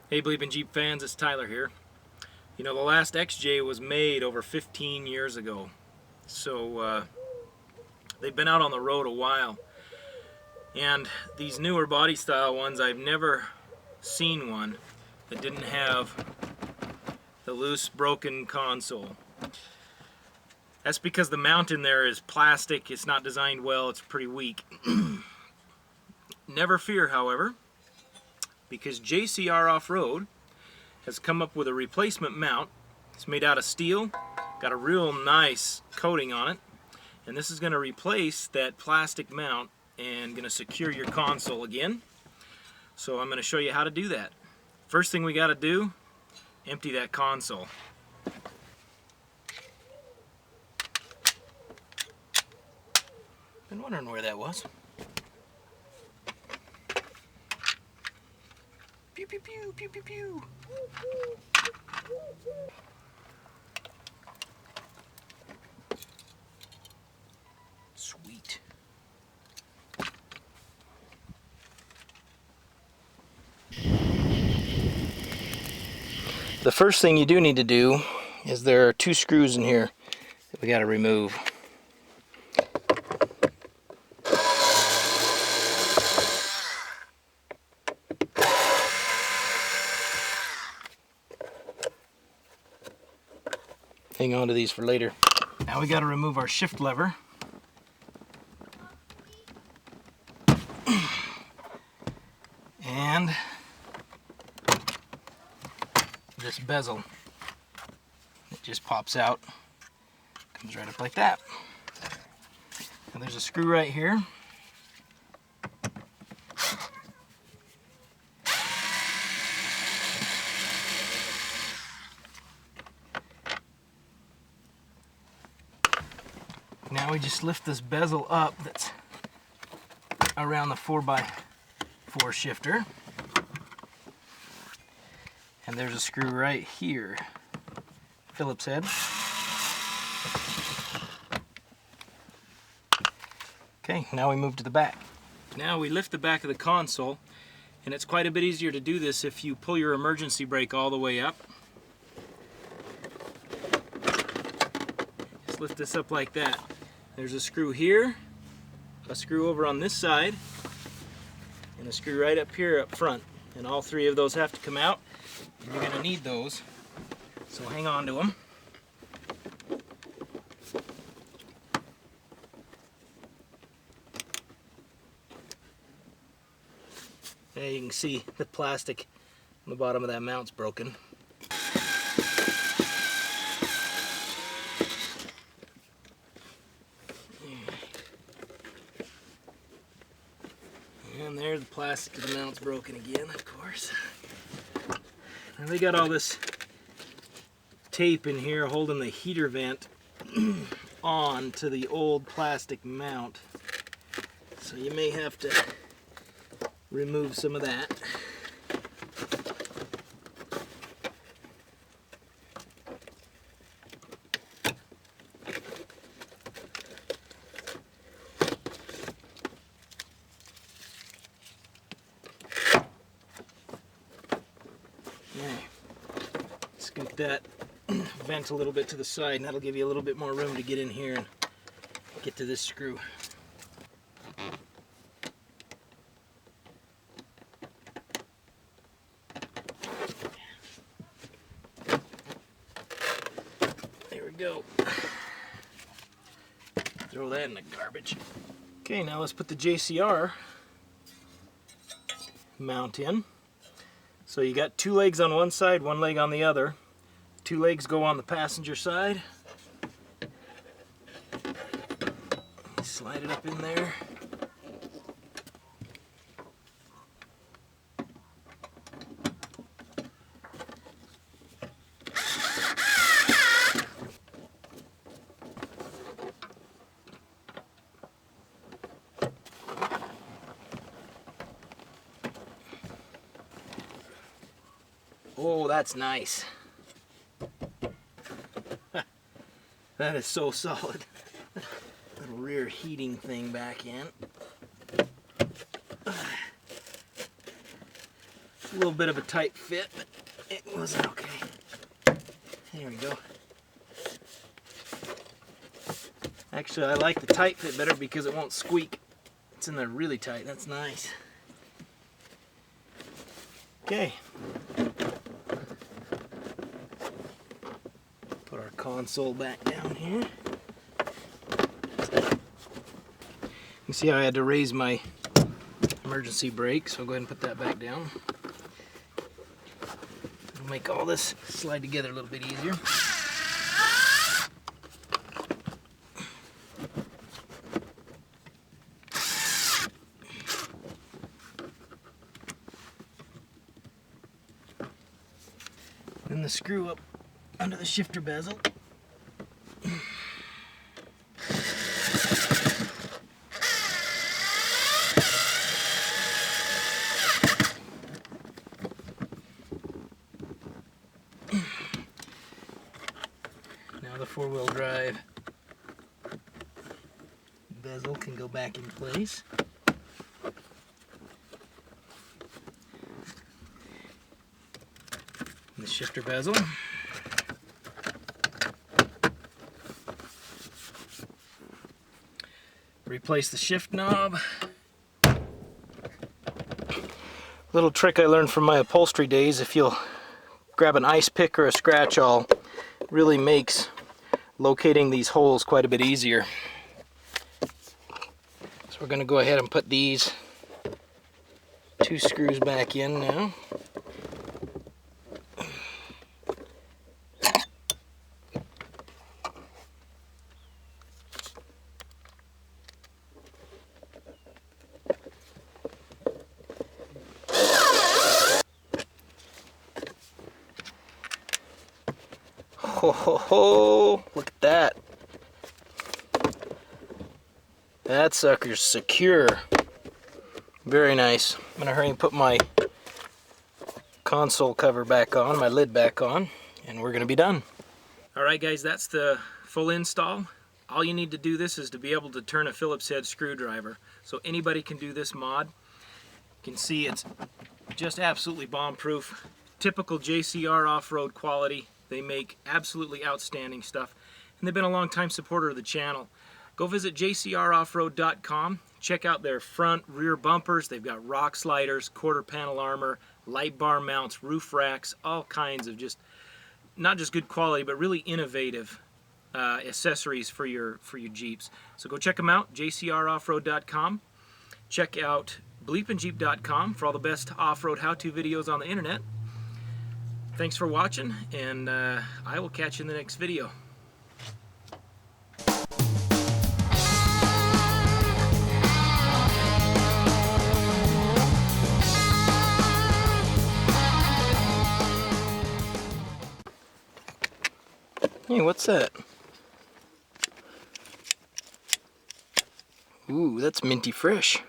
Hey BleepinJeep fans, it's Tyler here. You know, the last XJ was made over 15 years ago. So they've been out on the road a while. And these newer body style ones, I've never seen one that didn't have the loose broken console. That's because the mount in there is plastic, it's not designed well, it's pretty weak. Never fear, however, because JCR Offroad has come up with a replacement mount. It's made out of steel, got a real nice coating on it, and this is going to replace that plastic mount and going to secure your console again. So I'm going to show you how to do that. First thing we got to do, empty that console. Been wondering where that was. Pew pew pew pew pew pew. Sweet. The first thing you do need to do is there are two screws in here that we got to remove. Hang on to these for later. Now we got to remove our shift lever. And this bezel. It just pops out. Comes right up like that. And there's a screw right here. Now we just lift this bezel up that's around the 4x4 shifter. And there's a screw right here. Phillips head. Okay, now we move to the back. Now we lift the back of the console, and it's quite a bit easier to do this if you pull your emergency brake all the way up. Just lift this up like that. There's a screw here, a screw over on this side, and a screw right up here up front. And all three of those have to come out. And you're going to need those, so hang on to them. There you can see the plastic on the bottom of that mount's broken. And there, the plastic of the mount's broken again, of course. And we got all this tape in here holding the heater vent on to the old plastic mount. So you may have to remove some of that. Scoot that vent a little bit to the side, and that'll give you a little bit more room to get in here and get to this screw. There we go. Throw that in the garbage. Okay, now let's put the JCR mount in. So you got two legs on one side, one leg on the other. Two legs go on the passenger side. Slide it up in there. Oh, that's nice. That is so solid. Little rear heating thing back in. a little bit of a tight fit, but it wasn't okay. There we go. Actually, I like the tight fit better because it won't squeak. It's in there really tight. That's nice. Okay. Put our console back down here. You see how I had to raise my emergency brake, so I'll go ahead and put that back down. It'll make all this slide together a little bit easier. Then the screw up under the shifter bezel. Now the four-wheel drive bezel can go back in place. The shifter bezel. Replace the shift knob. Little trick I learned from my upholstery days: if you'll grab an ice pick or a scratch awl, it really makes locating these holes quite a bit easier. So we're going to go ahead and put these two screws back in now. Ho ho ho! Look at that. That sucker's secure. Very nice. I'm gonna hurry and put my console cover back on, my lid back on, and we're gonna be done. Alright guys, that's the full install. All you need to do this is to be able to turn a Phillips head screwdriver. So anybody can do this mod. You can see it's just absolutely bomb-proof. Typical JCR Offroad quality. They make absolutely outstanding stuff, and they've been a long-time supporter of the channel. Go visit JCROffroad.com. Check out their front, rear bumpers. They've got rock sliders, quarter panel armor, light bar mounts, roof racks, all kinds of just, not just good quality, but really innovative accessories for your Jeeps. So go check them out, JCROffroad.com. Check out BleepinJeep.com for all the best off-road how-to videos on the internet. Thanks for watching, and I will catch you in the next video. Hey, what's that? Ooh, that's minty fresh.